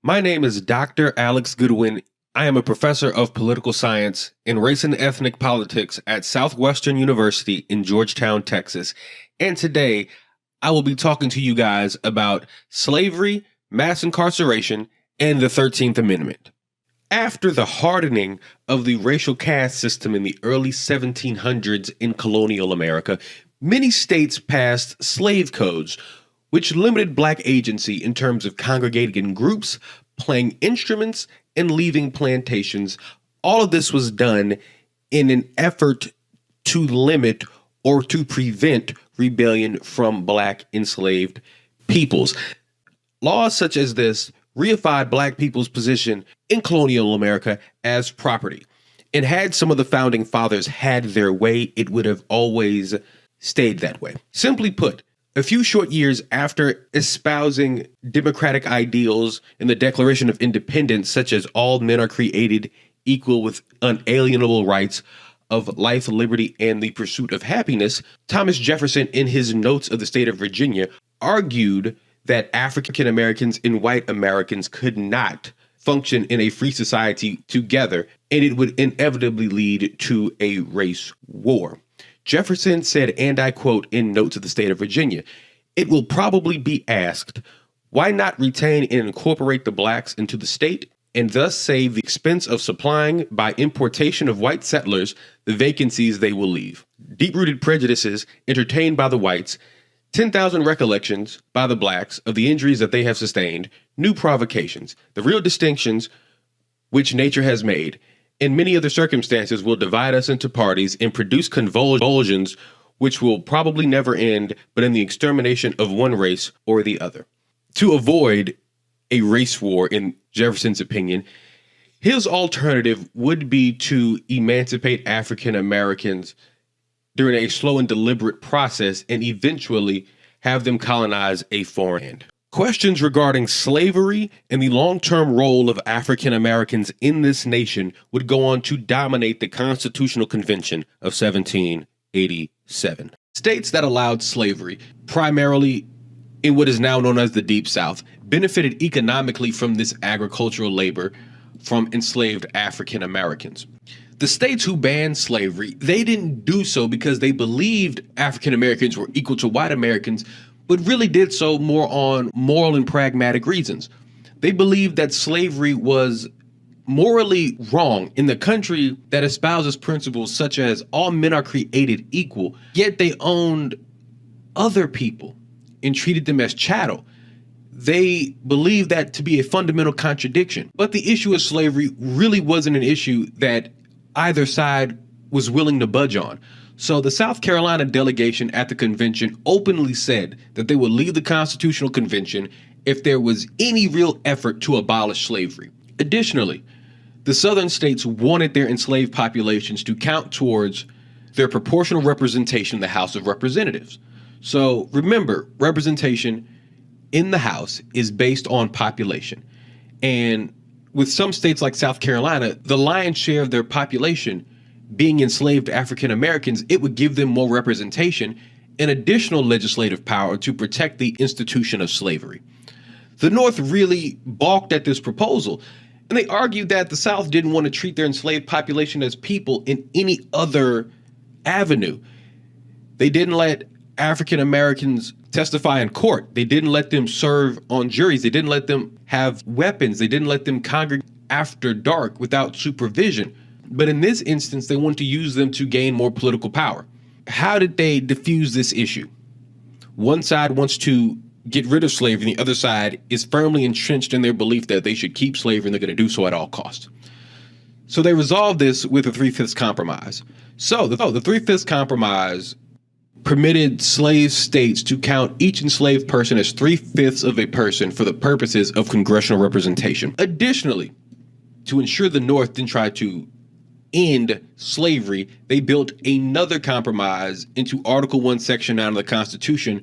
My name is Dr. Alex Goodwin. I am a professor of political science and race and ethnic politics at Southwestern University in Georgetown, Texas. And today, I will be talking to you guys about slavery, mass incarceration, and the 13th Amendment. After the hardening of the racial caste system in the early 1700s in colonial America, many states passed slave codes, which limited Black agency in terms of congregating in groups, playing instruments, and leaving plantations. All of this was done in an effort to limit or to prevent rebellion from Black enslaved peoples. Laws such as this reified Black people's position in colonial America as property. And had some of the founding fathers had their way, it would have always stayed that way. Simply put, a few short years after espousing democratic ideals in the Declaration of Independence, such as all men are created equal with unalienable rights of life, liberty, and the pursuit of happiness, Thomas Jefferson, in his Notes of the State of Virginia, argued that African Americans and white Americans could not function in a free society together, and it would inevitably lead to a race war. Jefferson said, and I quote in Notes of the State of Virginia, "It will probably be asked, why not retain and incorporate the Blacks into the state and thus save the expense of supplying by importation of white settlers the vacancies they will leave? Deep-rooted prejudices entertained by the whites, 10,000 recollections by the Blacks of the injuries that they have sustained, new provocations, the real distinctions which nature has made, in many other circumstances will divide us into parties and produce convulsions which will probably never end, but in the extermination of one race or the other." To avoid a race war, in Jefferson's opinion, his alternative would be to emancipate African Americans during a slow and deliberate process and eventually have them colonize a foreign land. Questions regarding slavery and the long-term role of African Americans in this nation would go on to dominate the Constitutional Convention of 1787. States that allowed slavery, primarily in what is now known as the Deep South, benefited economically from this agricultural labor from enslaved African Americans. The states who banned slavery, they didn't do so because they believed African Americans were equal to white Americans, but really did so more on moral and pragmatic reasons. They believed that slavery was morally wrong in the country that espouses principles such as all men are created equal, yet they owned other people and treated them as chattel. They believed that to be a fundamental contradiction. But the issue of slavery really wasn't an issue that either side was willing to budge on. So the South Carolina delegation at the convention openly said that they would leave the Constitutional Convention if there was any real effort to abolish slavery. Additionally, the southern states wanted their enslaved populations to count towards their proportional representation in the House of Representatives. So remember, representation in the House is based on population. And with some states like South Carolina, the lion's share of their population being enslaved African Americans, it would give them more representation and additional legislative power to protect the institution of slavery. The North really balked at this proposal, and they argued that the South didn't want to treat their enslaved population as people in any other avenue. They didn't let African Americans testify in court. They didn't let them serve on juries. They didn't let them have weapons. They didn't let them congregate after dark without supervision. But in this instance, they want to use them to gain more political power. How did they diffuse this issue? One side wants to get rid of slavery, and the other side is firmly entrenched in their belief that they should keep slavery and they're going to do so at all costs. So they resolved this with a 3/5 compromise. So the 3/5 compromise permitted slave states to count each enslaved person as 3/5 of a person for the purposes of congressional representation. Additionally, to ensure the North didn't try to end slavery, they built another compromise into Article 1, Section 9 of the Constitution,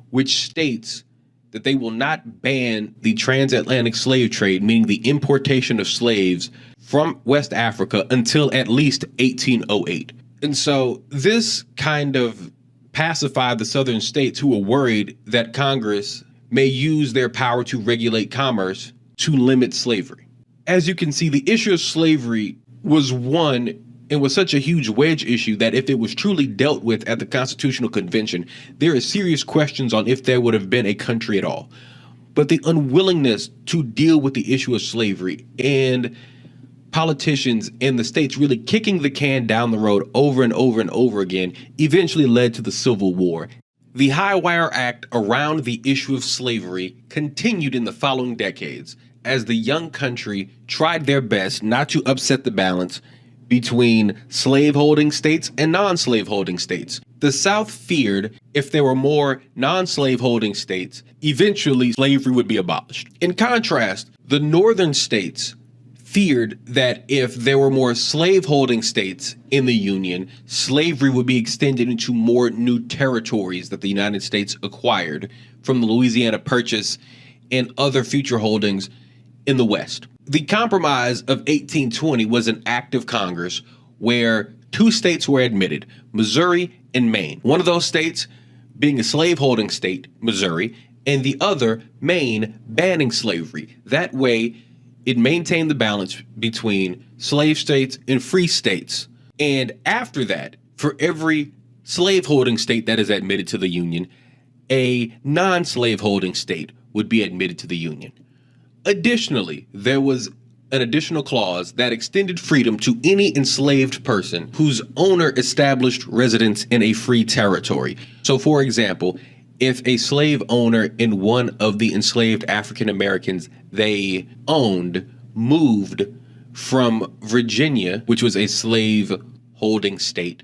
which states that they will not ban the transatlantic slave trade, meaning the importation of slaves from West Africa, until at least 1808. And so this kind of pacified the southern states who were worried that Congress may use their power to regulate commerce to limit slavery. As you can see, the issue of slavery was one and was such a huge wedge issue that if it was truly dealt with at the Constitutional Convention, there are serious questions on if there would have been a country at all. But the unwillingness to deal with the issue of slavery and politicians in the states really kicking the can down the road over and over and over again eventually led to the Civil War. The High Wire Act around the issue of slavery continued in the following decades as the young country tried their best not to upset the balance between slaveholding states and non-slaveholding states. The South feared if there were more non-slaveholding states, eventually slavery would be abolished. In contrast, the northern states feared that if there were more slaveholding states in the Union, slavery would be extended into more new territories that the United States acquired from the Louisiana Purchase and other future holdings in the West. The Compromise of 1820 was an act of Congress where two states were admitted, Missouri and Maine. One of those states being a slaveholding state, Missouri, and the other, Maine, banning slavery. That way, it maintained the balance between slave states and free states. And after that, for every slaveholding state that is admitted to the Union, a non-slaveholding state would be admitted to the Union. Additionally, there was an additional clause that extended freedom to any enslaved person whose owner established residence in a free territory. So, for example, if a slave owner in one of the enslaved African Americans they owned moved from Virginia, which was a slave holding state,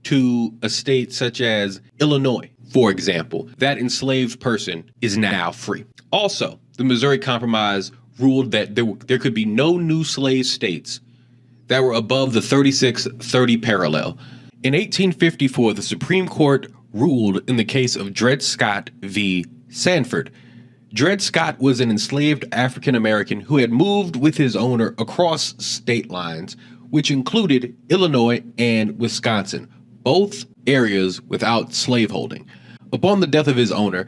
to a state such as Illinois, for example, that enslaved person is now free. Also, the Missouri Compromise ruled that there could be no new slave states that were above the 36-30 parallel. In 1854, the Supreme Court ruled in the case of Dred Scott v. Sanford. Dred Scott was an enslaved African American who had moved with his owner across state lines, which included Illinois and Wisconsin, both areas without slaveholding. Upon the death of his owner,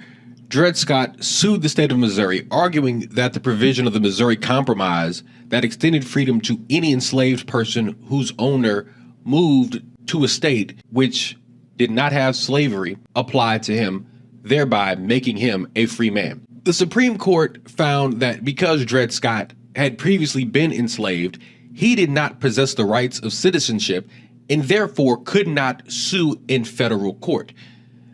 Dred Scott sued the state of Missouri, arguing that the provision of the Missouri Compromise that extended freedom to any enslaved person whose owner moved to a state which did not have slavery applied to him, thereby making him a free man. The Supreme Court found that because Dred Scott had previously been enslaved, he did not possess the rights of citizenship and therefore could not sue in federal court.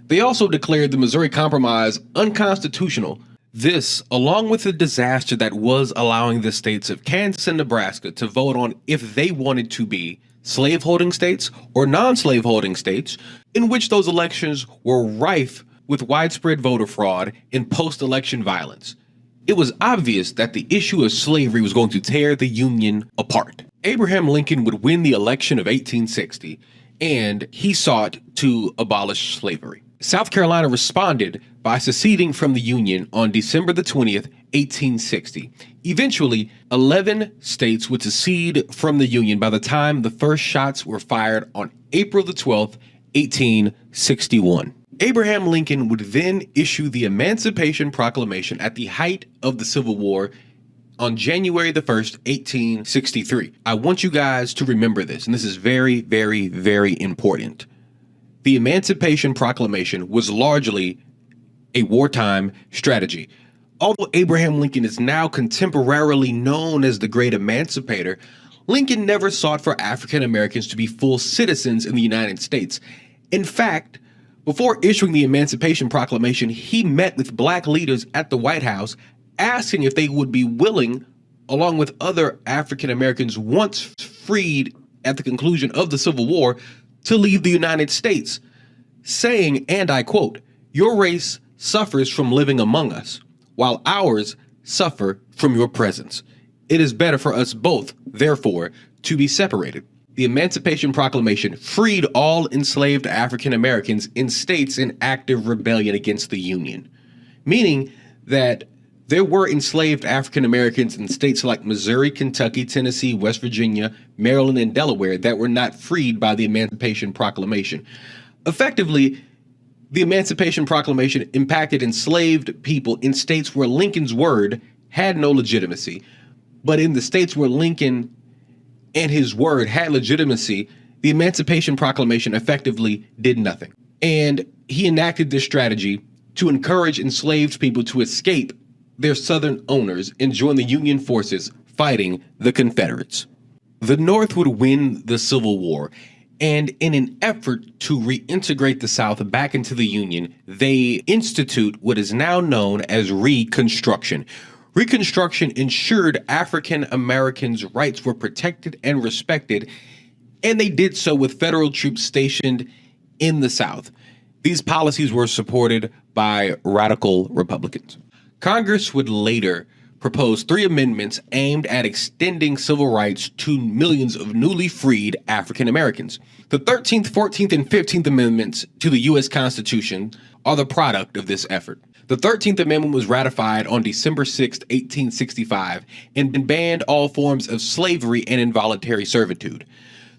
They also declared the Missouri Compromise unconstitutional. This, along with the disaster that was allowing the states of Kansas and Nebraska to vote on if they wanted to be slaveholding states or non-slaveholding states, in which those elections were rife with widespread voter fraud and post-election violence. It was obvious that the issue of slavery was going to tear the Union apart. Abraham Lincoln would win the election of 1860, and he sought to abolish slavery. South Carolina responded by seceding from the Union on December the 20th, 1860. Eventually, 11 states would secede from the Union by the time the first shots were fired on April the 12th, 1861. Abraham Lincoln would then issue the Emancipation Proclamation at the height of the Civil War on January the 1st, 1863. I want you guys to remember this, and this is very, very, very important. The Emancipation Proclamation was largely a wartime strategy. Although Abraham Lincoln is now contemporarily known as the Great Emancipator, Lincoln never sought for African Americans to be full citizens in the United States. In fact, before issuing the Emancipation Proclamation, he met with black leaders at the White House, asking if they would be willing, along with other African Americans once freed at the conclusion of the Civil War, to leave the United States, saying, and I quote, "Your race suffers from living among us, while ours suffer from your presence. It is better for us both, therefore, to be separated." The Emancipation Proclamation freed all enslaved African Americans in states in active rebellion against the Union, meaning that there were enslaved African Americans in states like Missouri, Kentucky, Tennessee, West Virginia, Maryland, and Delaware that were not freed by the Emancipation Proclamation. Effectively, the Emancipation Proclamation impacted enslaved people in states where Lincoln's word had no legitimacy. But in the states where Lincoln and his word had legitimacy, the Emancipation Proclamation effectively did nothing. And he enacted this strategy to encourage enslaved people to escape their Southern owners and join the Union forces fighting the Confederates. The North would win the Civil War, and in an effort to reintegrate the South back into the Union, they institute what is now known as Reconstruction. Reconstruction ensured African Americans' rights were protected and respected, and they did so with federal troops stationed in the South. These policies were supported by radical Republicans. Congress would later propose 3 amendments aimed at extending civil rights to millions of newly freed African Americans. The 13th, 14th, and 15th Amendments to the U.S. Constitution are the product of this effort. The 13th Amendment was ratified on December 6, 1865, and banned all forms of slavery and involuntary servitude.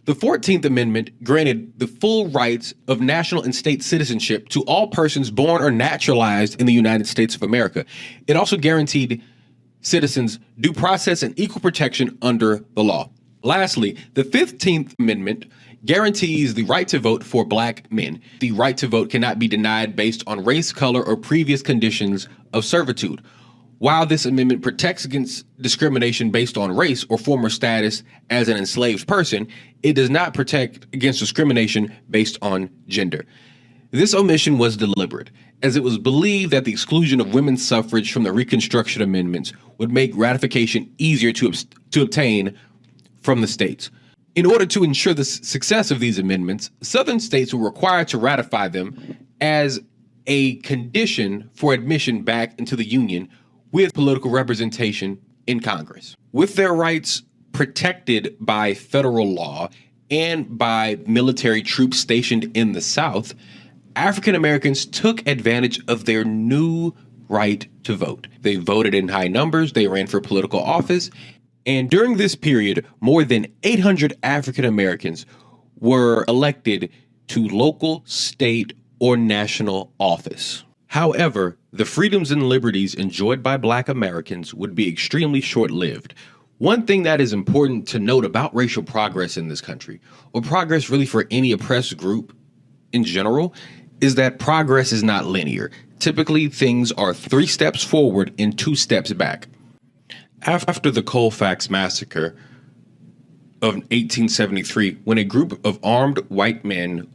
The 14th Amendment granted the full rights of national and state citizenship to all persons born or naturalized in the United States of America. It also guaranteed citizens due process and equal protection under the law. Lastly, the 15th Amendment guarantees the right to vote for black men. The right to vote cannot be denied based on race, color, or previous conditions of servitude. While this amendment protects against discrimination based on race or former status as an enslaved person, it does not protect against discrimination based on gender. This omission was deliberate, as it was believed that the exclusion of women's suffrage from the Reconstruction Amendments would make ratification easier to obtain from the states. In order to ensure the success of these amendments, Southern states were required to ratify them as a condition for admission back into the Union with political representation in Congress. With their rights protected by federal law and by military troops stationed in the South, African Americans took advantage of their new right to vote. They voted in high numbers, they ran for political office, and during this period, more than 800 African Americans were elected to local, state, or national office. However, the freedoms and liberties enjoyed by Black Americans would be extremely short-lived. One thing that is important to note about racial progress in this country, or progress really for any oppressed group in general, is that progress is not linear. Typically, things are 3 steps forward and 2 steps back. After the Colfax Massacre of 1873, when a group of armed white men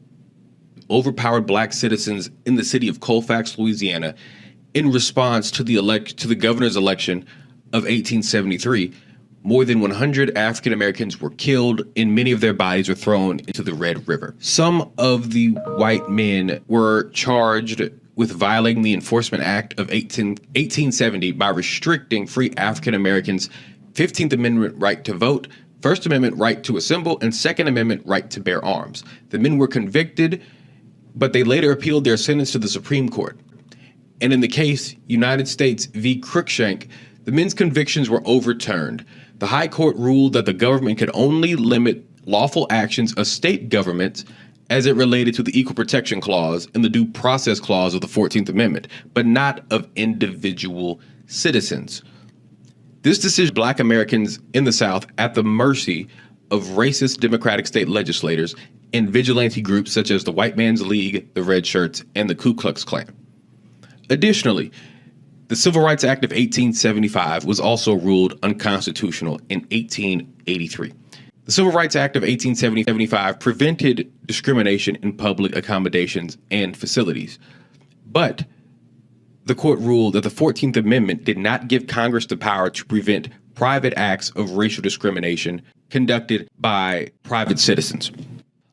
overpowered black citizens in the city of Colfax, Louisiana, in response to the governor's election of 1873, more than 100 African Americans were killed and many of their bodies were thrown into the Red River. Some of the white men were charged with violating the Enforcement Act of 1870 by restricting free African Americans' 15th Amendment right to vote, First Amendment right to assemble, and Second Amendment right to bear arms. The men were convicted, but they later appealed their sentence to the Supreme Court. And in the case United States v. Cruikshank, the men's convictions were overturned. The High Court ruled that the government could only limit lawful actions of state governments as it related to the Equal Protection Clause and the Due Process Clause of the 14th Amendment, but not of individual citizens. This decision Black Americans in the South at the mercy of racist Democratic state legislators and vigilante groups such as the White Man's League, the Red Shirts, and the Ku Klux Klan. Additionally, the Civil Rights Act of 1875 was also ruled unconstitutional in 1883. The Civil Rights Act of 1875 prevented discrimination in public accommodations and facilities, but the court ruled that the 14th Amendment did not give Congress the power to prevent private acts of racial discrimination conducted by private citizens.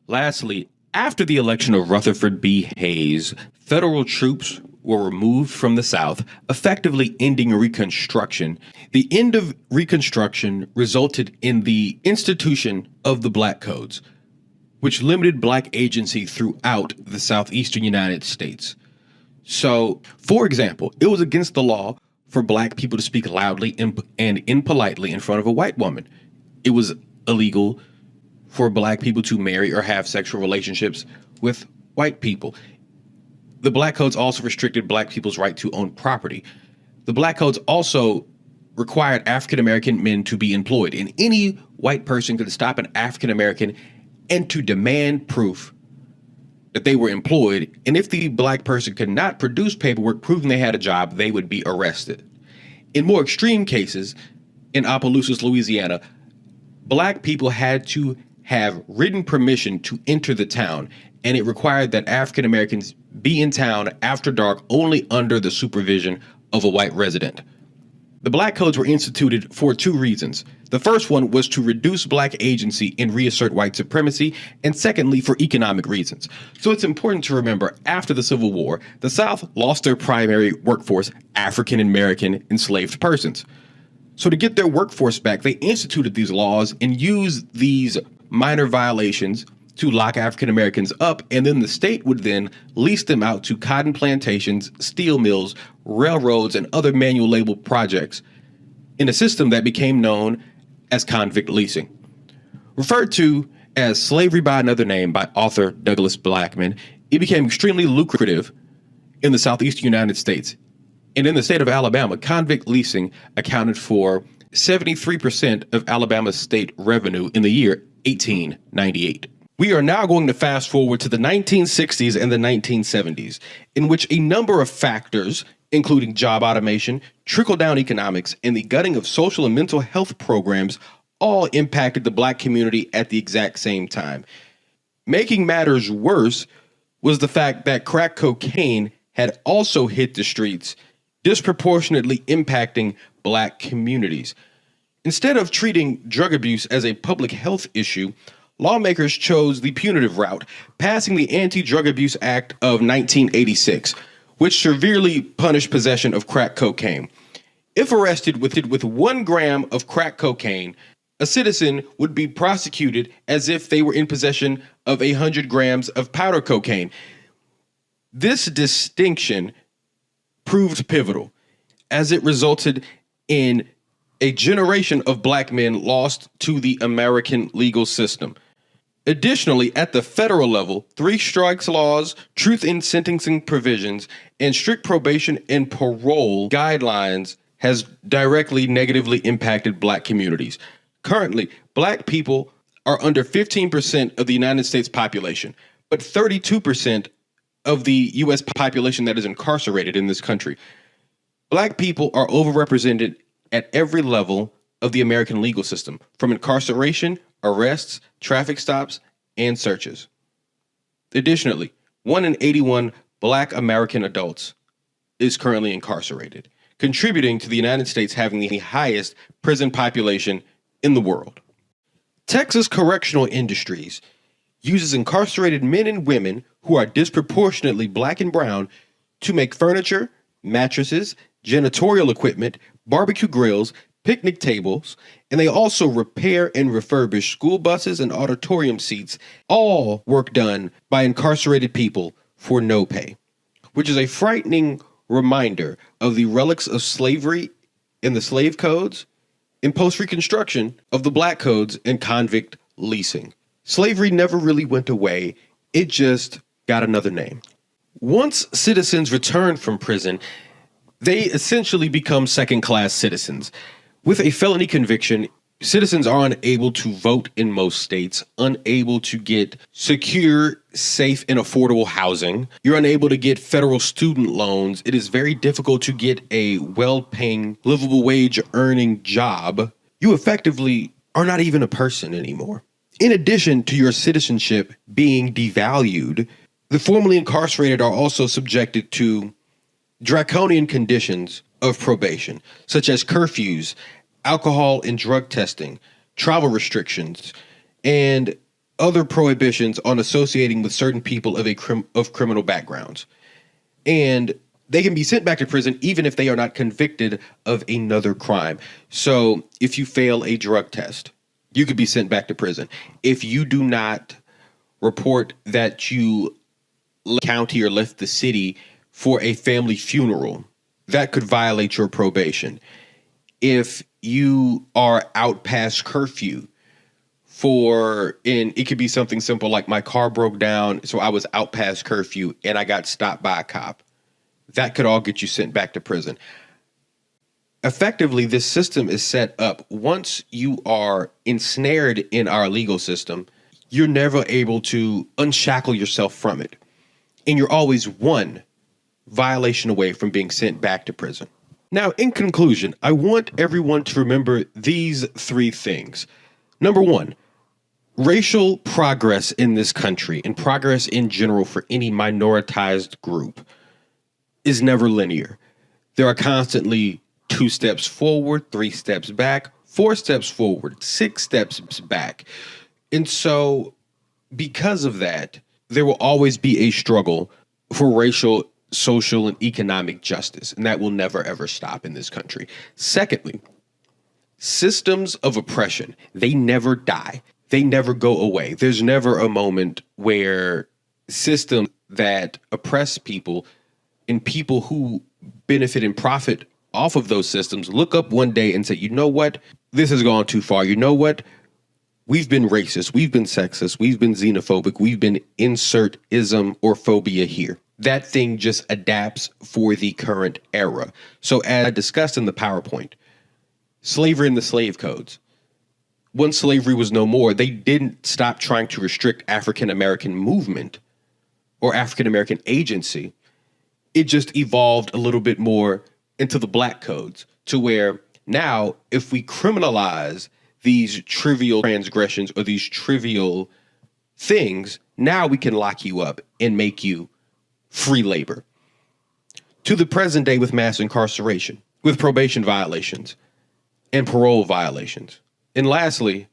Lastly, after the election of Rutherford B. Hayes, federal troops were removed from the South, effectively ending Reconstruction. The end of Reconstruction resulted in the institution of the Black Codes, which limited Black agency throughout the southeastern United States. So, for example, it was against the law for Black people to speak loudly and impolitely in front of a white woman. It was illegal for Black people to marry or have sexual relationships with white people. The Black Codes also restricted Black people's right to own property. The Black Codes also required African-American men to be employed, and any white person could stop an African-American and to demand proof that they were employed. And if the black person could not produce paperwork proving they had a job, they would be arrested. In more extreme cases, in Opelousas, Louisiana, black people had to have written permission to enter the town, and it required that African Americans be in town after dark only under the supervision of a white resident. The black codes were instituted for two reasons. The first one was to reduce black agency and reassert white supremacy, and secondly, for economic reasons. So it's important to remember, after the Civil War, the South lost their primary workforce, African American enslaved persons. So to get their workforce back, they instituted these laws and used these minor violations to lock African Americans up, and then the state would then lease them out to cotton plantations, steel mills, railroads, and other manual labor projects in a system that became known as convict leasing. Referred to as slavery by another name by author Douglas Blackman, it became extremely lucrative in the southeastern United States. And in the state of Alabama, convict leasing accounted for 73% of Alabama's state revenue in the year 1898. We are now going to fast forward to the 1960s and the 1970s, in which a number of factors, including job automation, trickle-down economics, and the gutting of social and mental health programs, all impacted the black community at the exact same time. Making matters worse was the fact that crack cocaine had also hit the streets, disproportionately impacting black communities. Instead of treating drug abuse as a public health issue, lawmakers chose the punitive route, passing the Anti-Drug Abuse Act of 1986, which severely punished possession of crack cocaine. If arrested with 1 gram of crack cocaine, a citizen would be prosecuted as if they were in possession of 100 grams of powder cocaine. This distinction proved pivotal, as it resulted in a generation of black men lost to the American legal system. Additionally, at the federal level, 3 strikes laws, truth in sentencing provisions, and strict probation and parole guidelines has directly negatively impacted black communities. Currently, black people are under 15% of the United States population, but 32% of the U.S. population that is incarcerated in this country. Black people are overrepresented at every level of the American legal system, from incarceration, arrests, traffic stops, and searches. Additionally, 1 in 81 black American adults is currently incarcerated, contributing to the United States having the highest prison population in the world. Texas Correctional Industries uses incarcerated men and women who are disproportionately black and brown to make furniture, mattresses, janitorial equipment, barbecue grills, picnic tables, and they also repair and refurbish school buses and auditorium seats, all work done by incarcerated people for no pay, which is a frightening reminder of the relics of slavery in the slave codes and post-Reconstruction of the black codes and convict leasing. Slavery never really went away, it just got another name. Once citizens return from prison, they essentially become second-class citizens. With a felony conviction, citizens are unable to vote in most states, unable to get secure, safe, and affordable housing. You're unable to get federal student loans. It is very difficult to get a well-paying, livable wage earning job. You effectively are not even a person anymore. In addition to your citizenship being devalued, the formerly incarcerated are also subjected to draconian conditions of probation, such as curfews, alcohol and drug testing, travel restrictions, and other prohibitions on associating with certain people of criminal backgrounds. And they can be sent back to prison even if they are not convicted of another crime. So if you fail a drug test, you could be sent back to prison. If you do not report that you left the county or left the city for a family funeral, that could violate your probation. If you are out past curfew and it could be something simple like my car broke down, so I was out past curfew and I got stopped by a cop, that could all get you sent back to prison. effectively, this system is set up. Once you are ensnared in our legal system, you're never able to unshackle yourself from it. And you're always one violation away from being sent back to prison. Now, in conclusion, I want everyone to remember these three things. Number one, racial progress in this country and progress in general for any minoritized group is never linear. There are constantly 2 steps forward, 3 steps back, 4 steps forward, 6 steps back. And so because of that, there will always be a struggle for racial, social, and economic justice, and that will never, ever stop in this country. Secondly, systems of oppression, they never die. They never go away. There's never a moment where systems that oppress people and people who benefit and profit off of those systems look up one day and say, you know what? This has gone too far. You know what? We've been racist. We've been sexist. We've been xenophobic. We've been insert ism or phobia here. That thing just adapts for the current era. So as I discussed in the PowerPoint, slavery and the slave codes. Once slavery was no more, they didn't stop trying to restrict African-American movement or African-American agency. It just evolved a little bit more into the black codes to where now if we criminalize these trivial transgressions or these trivial things, now we can lock you up and make you free labor. To the present day with mass incarceration, with probation violations and parole violations. And lastly,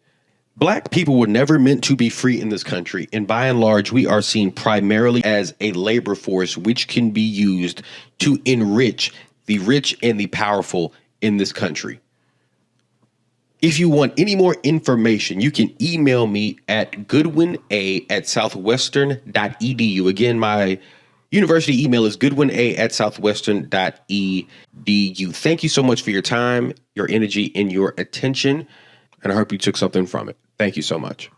black people were never meant to be free in this country. And by and large, we are seen primarily as a labor force which can be used to enrich the rich and the powerful in this country. If you want any more information, you can email me at goodwina@southwestern.edu. Again, my university email is goodwina@southwestern.edu. Thank you so much for your time, your energy, and your attention. And I hope you took something from it. Thank you so much.